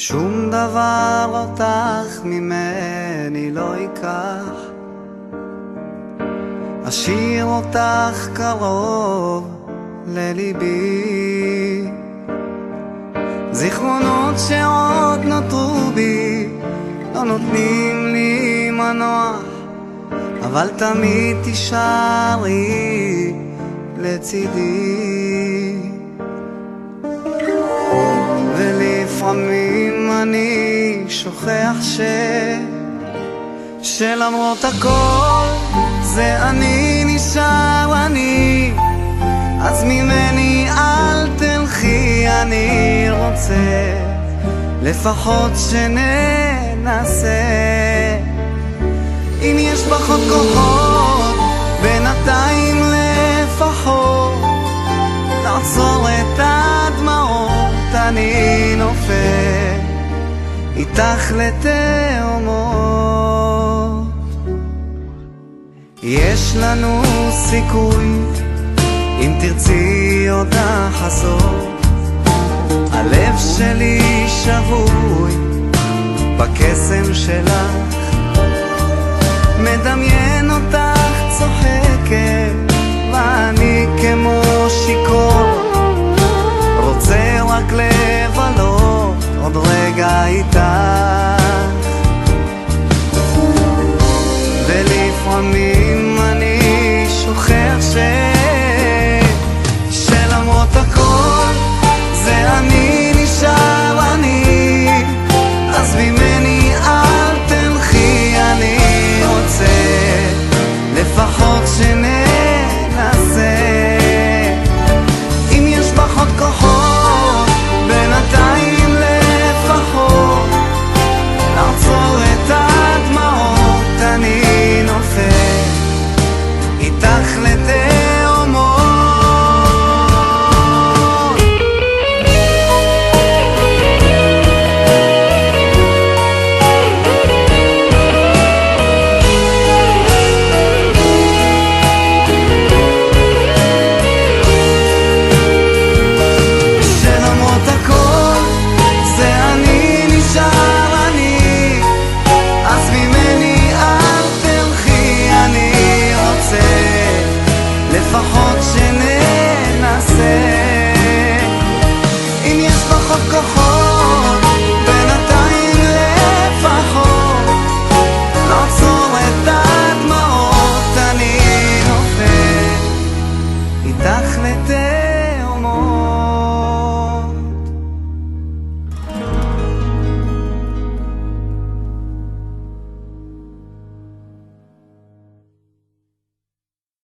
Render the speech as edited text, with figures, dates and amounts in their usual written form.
שום דבר אותך ממני לא ייקח, אשאיר אותך קרוב לליבי. זיכרונות שעוד נותרו בי לא נותנים לי מנוח, אבל תמיד תישארי לצידי. ולפעמים אני שוכח שלמרות הכל זה אני נשאר אני. אז ממני אל תלכי, אני רוצה לפחות שננסה. אם יש בך עוד כוחות בינתיים לפחות לעצור את הדמעות, אני נופל איתך לתהומות. יש לנו סיכוי אם תרצי עוד לחזור, הלב שלי שבוי בקסם שלך, מדמיין אותך צוחקת ואני כמו שיכור, רוצה רק לבלות עוד רגע איתך. ולפעמים אני שוכח שלמרות הכל זה אני נשאר אני. אז ממני אל תלכי, אני רוצה לפחות שננסה. אם יש בך עוד כוחות בינתיים לפחות לעצור את הדמעות, אני נופל איתך לתהומות. שלמרות הכל זה אני נשאר אני. אז ממני אל תלכי, אני רוצה לפחות שננסה. אם יש בך עוד כוחות בינתיים לפחות לעצור את הדמעות, אני נופל איתך לתהומות.